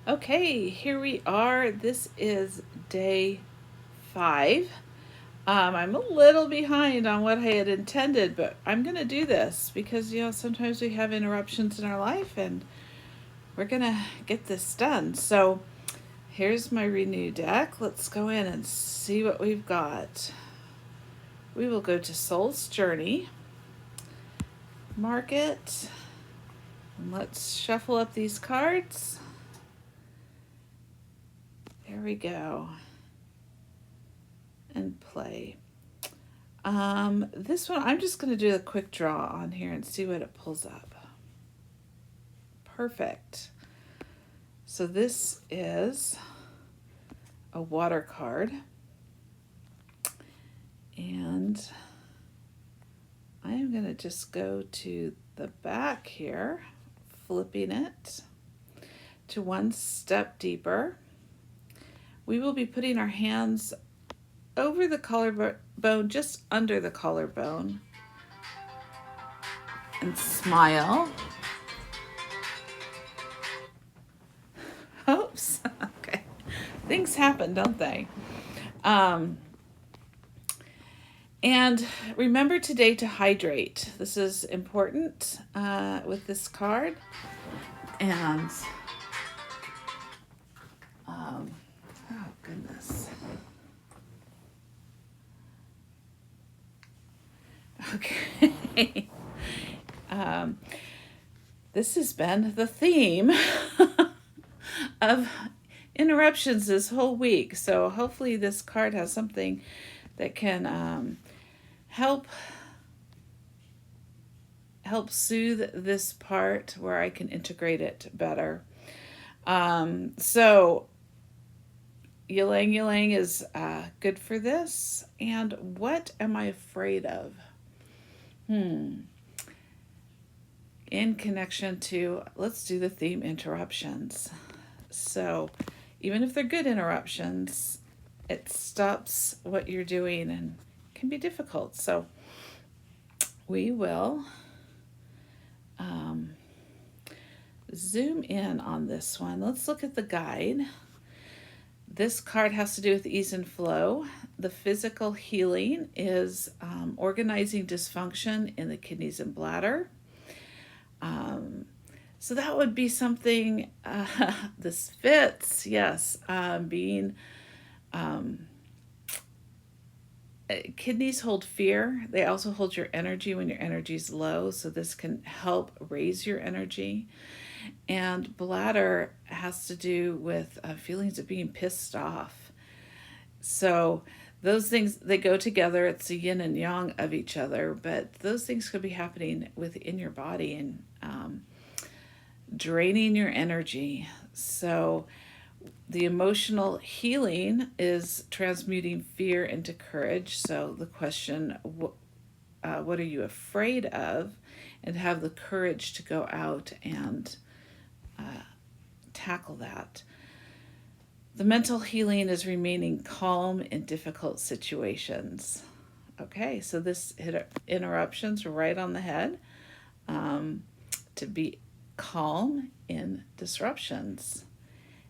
Okay, here we are. This is day 5. I'm a little behind on what I had intended, but I'm going to do this because, sometimes we have interruptions in our life and we're going to get this done. So here's my Renew deck. Let's go in and see what we've got. We will go to Soul's Journey, mark it, and let's shuffle up these cards. There we go. And play. This one, I'm just going to do a quick draw on here and see what it pulls up. Perfect. So this is a water card. And I am going to just go to the back here, flipping it to one step deeper. We will be putting our hands over the collarbone, just under the collarbone, and smile. Oops. Okay. Things happen, don't they? And remember today to hydrate. This is important with this card. And, oh goodness. Okay. This has been the theme of interruptions this whole week. So hopefully this card has something that can help soothe this part where I can integrate it better. So ylang ylang is good for this. And what am I afraid of? In connection to, let's do the theme interruptions. So even if they're good interruptions, it stops what you're doing and can be difficult. So we will zoom in on this one. Let's look at the guide. This card has to do with ease and flow. The physical healing is organizing dysfunction in the kidneys and bladder. So that would be something, this fits, yes, kidneys hold fear. They also hold your energy when your energy is low, so this can help raise your energy. And bladder has to do with feelings of being pissed off. So those things, they go together. It's the yin and yang of each other, but those things could be happening within your body and draining your energy. So the emotional healing is transmuting fear into courage. So the question, what are you afraid of? And have the courage to go out and tackle that. The mental healing is remaining calm in difficult situations. Okay, so this hit interruptions right on the head. To be calm in disruptions.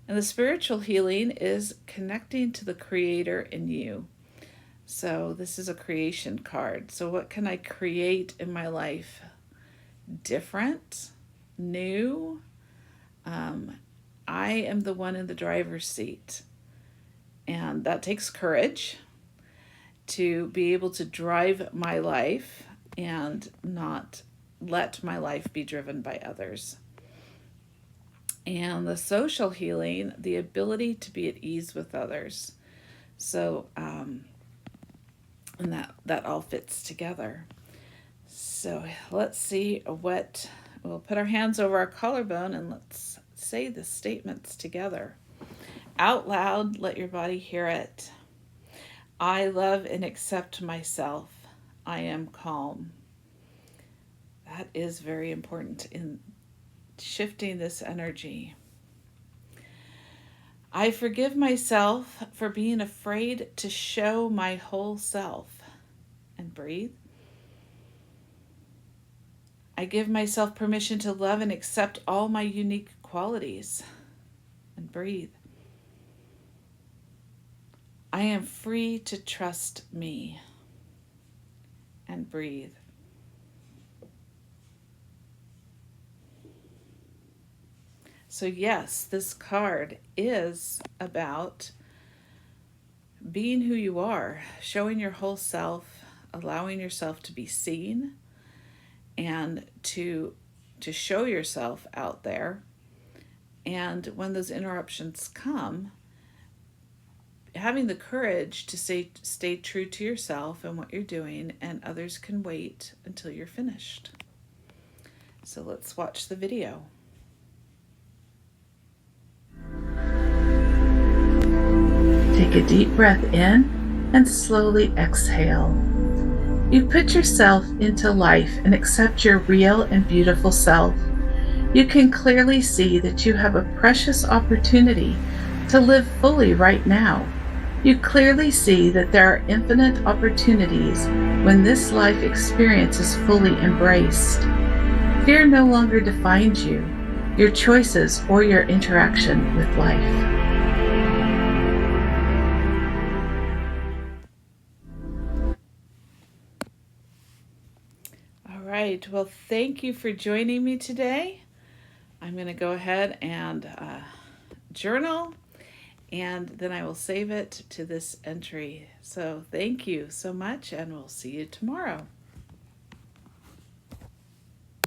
And the spiritual healing is connecting to the creator in you. So this is a creation card. So what can I create in my life? Different, new. I am the one in the driver's seat. And that takes courage to be able to drive my life and not let my life be driven by others. And the social healing, the ability to be at ease with others. So, and that all fits together. So let's see what, we'll put our hands over our collarbone and let's say the statements together. Out loud, let your body hear it. I love and accept myself. I am calm. That is very important in shifting this energy. I forgive myself for being afraid to show my whole self. And breathe. I give myself permission to love and accept all my unique qualities. and breathe. I am free to trust me and breathe. So yes, this card is about being who you are, showing your whole self, allowing yourself to be seen and to show yourself out there. And when those interruptions come, having the courage to stay true to yourself and what you're doing, and others can wait until you're finished. So let's watch the video. Take a deep breath in and slowly exhale. You put yourself into life and accept your real and beautiful self. You can clearly see that you have a precious opportunity to live fully right now. You clearly see that there are infinite opportunities when this life experience is fully embraced. Fear no longer defines you, your choices, or your interaction with life. All right, well, thank you for joining me today. I'm going to go ahead and journal, and then I will save it to this entry. So thank you so much, and we'll see you tomorrow.